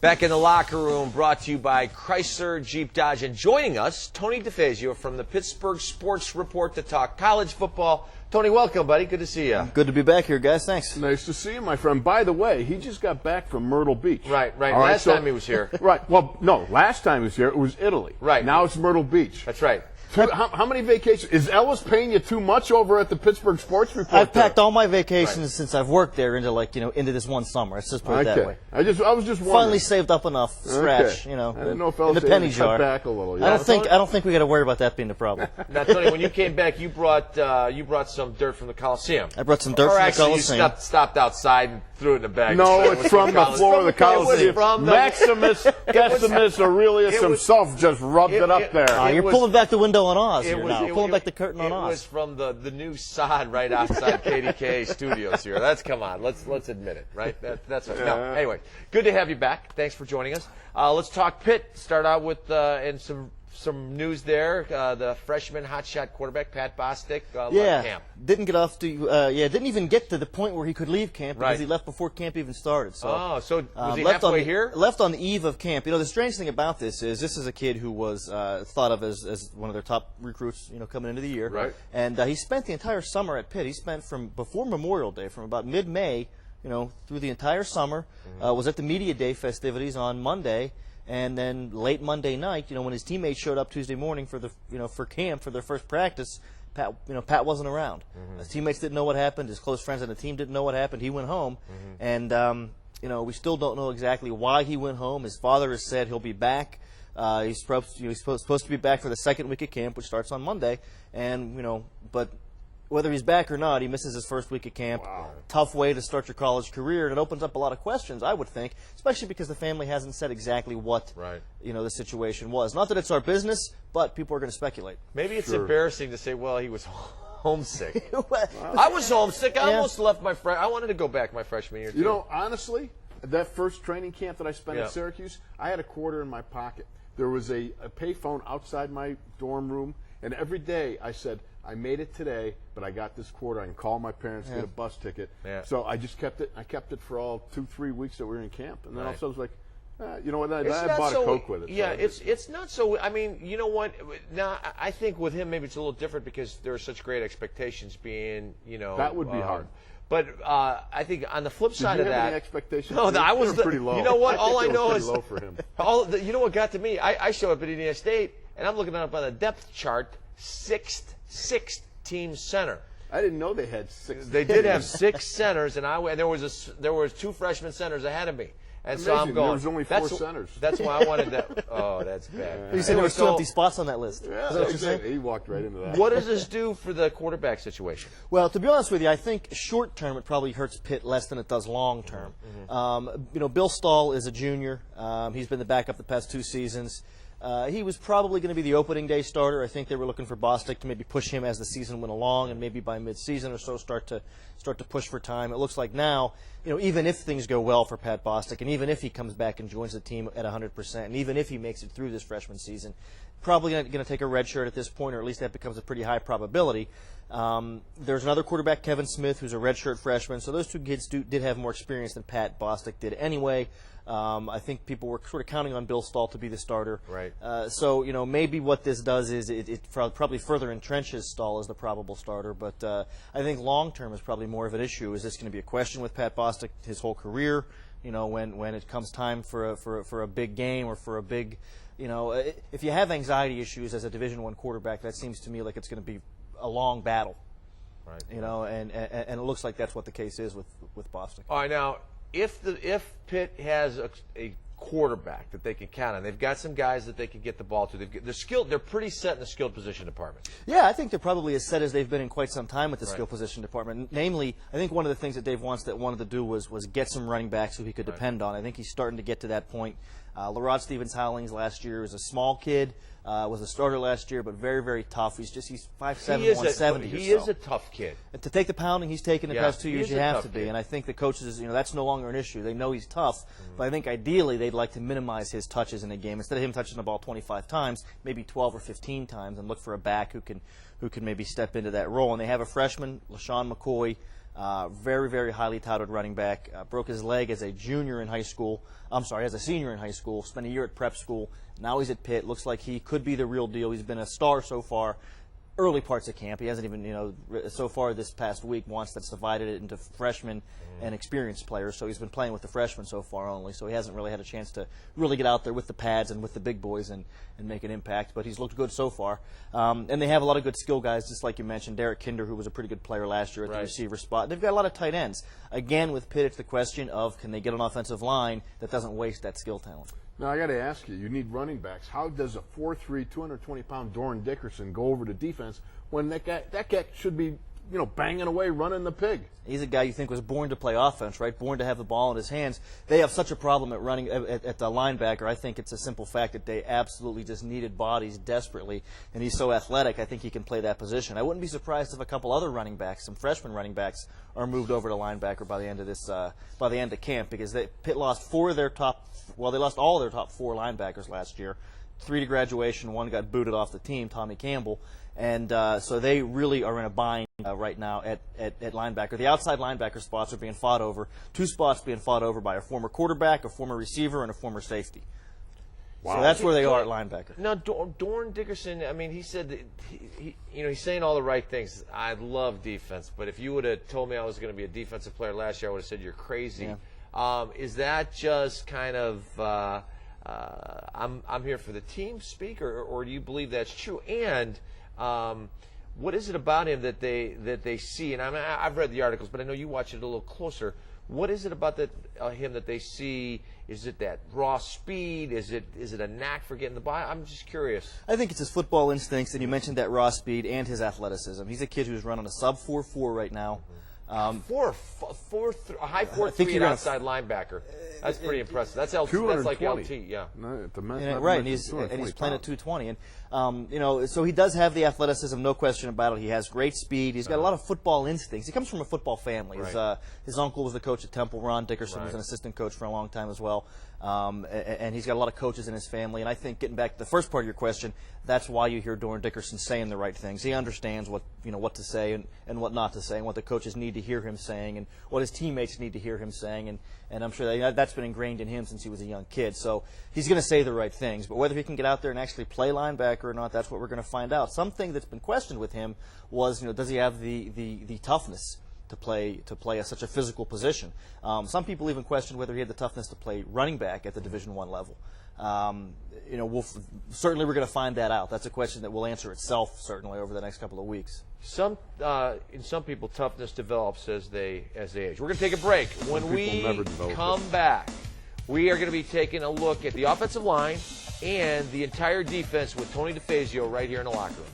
Back in the locker room, brought to you by Chrysler Jeep Dodge. And joining us, Tony DeFazio from the Pittsburgh Sports Report to talk college football. Tony, welcome, buddy. Good to see you. Good to be back here, guys. Thanks. Nice to see you, my friend. By the way, he just got back from Myrtle Beach. Right. Last time he was here. Right. Well, no, last time he was here, it was Italy. Right. Now it's Myrtle Beach. That's right. How many vacations? Is Ellis paying you too much over at the Pittsburgh Sports Report? I've packed all my vacations since I've worked there into this one summer. Let's just put it that way. I was just wondering. Finally saved up enough scratch, I didn't know if in Ellis the penny cut jar. back a little. I don't think we got to worry about that being the problem. Now, Tony, when you came back, you brought some dirt from the Coliseum. I brought some dirt from the Coliseum. You stopped outside and threw it in the bag. No, it's from the floor of the Coliseum. Maximus Decimus Aurelius himself just rubbed it up there. You're pulling back the window on Oz here now. Pulling back the curtain on Oz. It was from the new sod right outside KDK Studios here. Come on. Let's admit it, right? That's right. No, anyway, good to have you back. Thanks for joining us. Let's talk Pitt. Start out with and some news there. The freshman hotshot quarterback Pat Bostic left camp. Didn't even get to the point where he could leave camp because he left before camp even started. So, was he halfway here? Left on the eve of camp. The strange thing about this is a kid who was thought of as one of their top recruits, coming into the year. Right. And he spent the entire summer at Pitt. He spent from before Memorial Day, from about mid-May, through the entire summer. Was at the media day festivities on Monday. And then late Monday night, when his teammates showed up Tuesday morning for camp for their first practice, Pat wasn't around. His teammates didn't know what happened. His close friends on the team didn't know what happened. He went home, and we still don't know exactly why he went home. His father has said he'll be back. He's supposed to be back for the second week of camp, which starts on Monday, and but. Whether he's back or not, he misses his first week of camp. Wow. Tough way to start your college career, and it opens up a lot of questions, I would think, especially because the family hasn't said exactly what the situation was. Not that it's our business, but people are going to speculate. Maybe it's embarrassing to say, well, he was homesick. I was homesick. I almost left I wanted to go back my freshman year, too. Honestly, that first training camp that I spent at Syracuse, I had a quarter in my pocket. There was a payphone outside my dorm room, and every day I said, I made it today, but I got this quarter. I can call my parents, get a bus ticket. Yeah. So I just kept it. I kept it for all 2-3 weeks that we were in camp. And then all of a sudden I was like, you know what, I bought a Coke with it. Yeah, so it's not so, I mean, you know what, now I think with him maybe it's a little different because there are such great expectations being, That would be hard. But I think on the flip side of that, any expectations? No, I was pretty low. You know what? All I know is low for him. You know what got to me? I showed up at Indiana State and I'm looking up on the depth chart, sixth team center. I didn't know they had 6. They did have 6 centers, and there was 2 freshman centers ahead of me. And amazing. So I'm going. There was only 4 centers. That's why I wanted that. Oh, that's bad. You said there were 2 empty spots on that list. Yeah, is that what you're saying? He walked right into that. What does this do for the quarterback situation? Well, to be honest with you, I think short term it probably hurts Pitt less than it does long term. Bill Stahl is a junior. He's been the backup the past 2 seasons. He was probably going to be the opening day starter. I think they were looking for Bostic to maybe push him as the season went along, and maybe by mid-season or so start to push for time. It looks like now, even if things go well for Pat Bostic, and even if he comes back and joins the team at 100%, and even if he makes it through this freshman season, probably going to take a red shirt at this point, or at least that becomes a pretty high probability. There's another quarterback, Kevin Smith, who's a redshirt freshman. So those 2 kids did have more experience than Pat Bostic did anyway. I think people were sort of counting on Bill Stahl to be the starter. Right. So maybe what this does is it probably further entrenches Stahl as the probable starter. But I think long term is probably more of an issue. Is this going to be a question with Pat Bostic his whole career? When it comes time for a big game or for a big, if you have anxiety issues as a Division I quarterback, that seems to me like it's going to be a long battle. Right. And it looks like that's what the case is with Bostic. All right, now if Pitt has a quarterback that they can count on, they've got some guys that they can get the ball to. They're skilled. They're pretty set in the skilled position department. Yeah, I think they're probably as set as they've been in quite some time with the skill position department. Namely, I think one of the things that Dave wanted to do was get some running backs who he could depend on. I think he's starting to get to that point. LaRod Stevens-Howlings last year was a small kid. Was a starter last year, but very, very tough. He's 5'7", 170. He is a tough kid. And to take the pounding he's taken the past 2 years, you have to be. Kid. And I think the coaches, that's no longer an issue. They know he's tough, but I think ideally they'd like to minimize his touches in a game. Instead of him touching the ball 25 times, maybe 12 or 15 times, and look for a back who can maybe step into that role. And they have a freshman, LaShawn McCoy, Very, very highly touted running back. Broke his leg as a senior in high school. Spent a year at prep school. Now he's at Pitt. Looks like he could be the real deal. He's been a star so far. Early parts of camp. He hasn't even, so far this past week, once that's divided it into freshmen and experienced players. So he's been playing with the freshmen so far only. So he hasn't really had a chance to really get out there with the pads and with the big boys and make an impact. But he's looked good so far. And they have a lot of good skill guys, just like you mentioned. Derek Kinder, who was a pretty good player last year at the receiver spot. They've got a lot of tight ends. Again, with Pitt, it's the question of can they get an offensive line that doesn't waste that skill talent. Now, I got to ask you, you need running backs. How does a 4'3", 220-pound Doran Dickerson go over to defense when that guy should be, banging away, running the pig? He's a guy you think was born to play offense, right? Born to have the ball in his hands. They have such a problem at running at the linebacker. I think it's a simple fact that they absolutely just needed bodies desperately, and he's so athletic. I think he can play that position. I wouldn't be surprised if a couple other running backs, some freshman running backs, are moved over to linebacker by the end of camp, because Pitt lost they lost all of their top 4 linebackers last year. 3 to graduation, 1 got booted off the team, Tommy Campbell. And so they really are in a bind right now at linebacker. The outside linebacker spots are being fought over. 2 spots being fought over by a former quarterback, a former receiver, and a former safety. Wow. So that's where they are at linebacker. Now, Doran Dickerson, he said that he's saying all the right things. I love defense, but if you would have told me I was going to be a defensive player last year, I would have said you're crazy. Yeah. Is that just kind of I'm here for the team speak, or do you believe that's true? And what is it about him that they see? And I've read the articles, but I know you watch it a little closer. What is it about him that they see? Is it that raw speed? Is it a knack for getting the ball? I'm just curious. I think it's his football instincts, and you mentioned that raw speed and his athleticism. He's a kid who's running a sub 4.4 right now. A high 4.3 outside linebacker. That's pretty impressive. That's like LT, yeah. Right, and he's playing at 220, and so he does have the athleticism, no question about it. He has great speed. He's got a lot of football instincts. He comes from a football family. Right. His uncle was the coach at Temple. Ron Dickerson was an assistant coach for a long time as well, and he's got a lot of coaches in his family. And I think, getting back to the first part of your question, that's why you hear Doran Dickerson saying the right things. He understands what to say and what not to say, and what the coaches need to hear him saying, and what his teammates need to hear him saying, and I'm sure that's been ingrained in him since he was a young kid. So he's going to say the right things, but whether he can get out there and actually play linebacker or not, that's what we're going to find out. Something that's been questioned with him was, does he have the toughness to play such a physical position? Some people even question whether he had the toughness to play running back at the Division I level. Certainly we're going to find that out. That's a question that will answer itself certainly over the next couple of weeks. In some people, toughness develops as they age. We're going to take a break. When we come back, we are going to be taking a look at the offensive line and the entire defense with Tony DeFazio right here in the locker room.